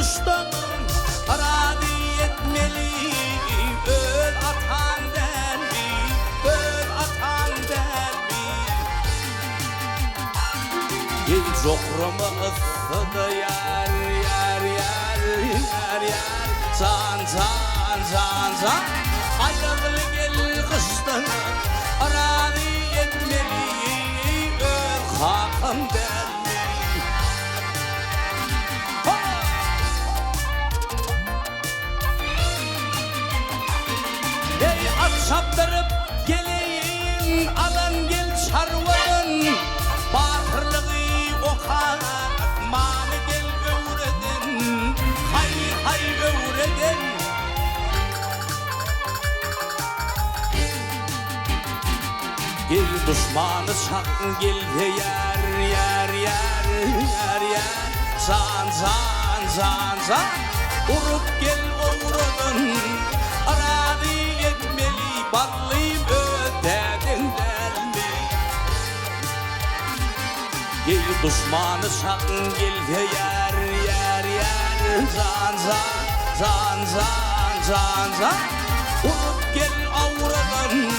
kuştan razı etmeli. Öl atan derdi, öl atan derdi. Gel zokrama ıssıdı yar yar yar yar yar. Zan zan zan zan. Ayrılık gel kıştan razı etmeli. Öl hakan derdi. Ey at çaptırıp geleyim, alan gel çarvanın. Batırlığı okan, mani gel öğredin. Hay hay öğredin. Gel düşmanı sakın gel de yar yar yar yar yar. Zan zan zan zan. Vurup gel uğradın. Razı etmeli, ballıyım ödedin derli. Gel düşmanı sakın gel de yar yar yar. Zan zan zan zan zan zan. Vurup gel uğradın.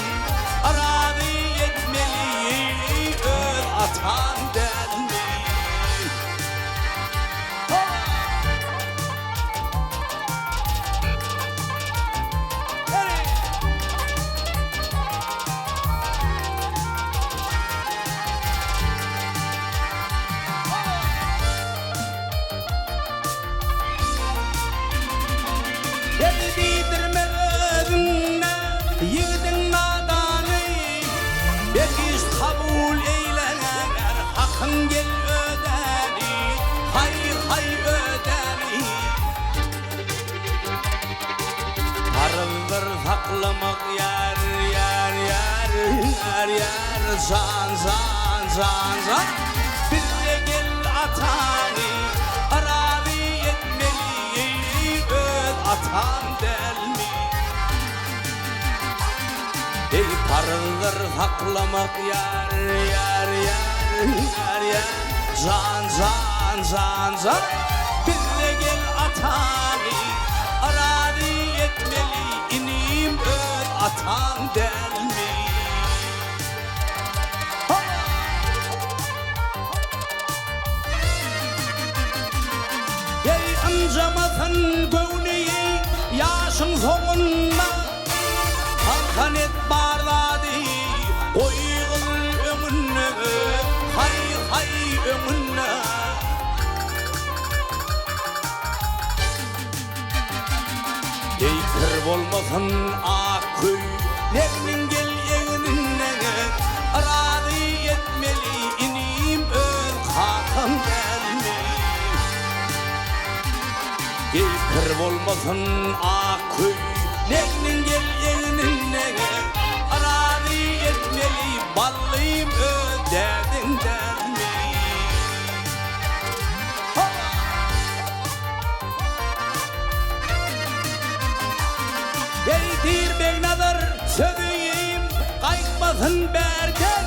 Razı etmeli, öl atan derli. Bildirme özüne yiğidin nadanı. Bekiz kabul eylener, hakkın gel öderi. Hay hay öderi. Harıldır saklamak yar yar yar yar yar. Zan zan zan zan. Birle gel atanı, razı etmeli. Öl atan derli. Ey parıldır saklamak yar yar yar yar yar. Zan zan zan zan. Birle gel atanı, razı etmeli. İnim öl atan derli. Ey amcamatın gövneyi yaşın sonunda. Kalkan et barladı o yığıl önüne. Hay hay önüne. Ey kır olmasın akköy, nevnin gel eğinine. Razı etmeli, inim öl hakan derli. Ey kır olmasın akköy, nevnin gel eğinine. Razı etmeli, ballıyım ödedin derli. Ey dirbeğnadır söveyim, kayıtmasın berken.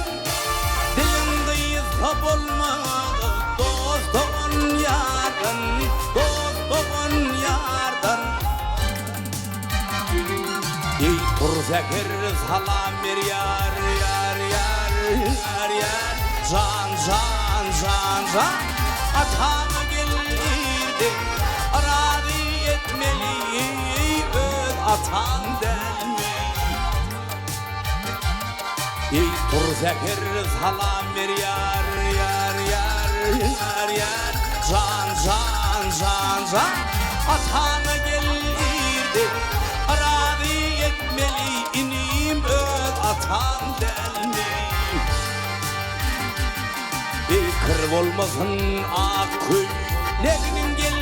Dilin kıyısa olmaz, dostun yardan, dostun yardan. Ey tur zekir salam ver yar yar yar yar yar. Zan zan zan zan. Atana gelirdi, razı etmeli. Öl atan derli. Ey tur zekir salam ver yar yar yar yar yar. Zan zan zan zan. Atana gelirdi, razı etmeli. İnim öl atan derli. Ey kır olmasın akköy, nevnin gel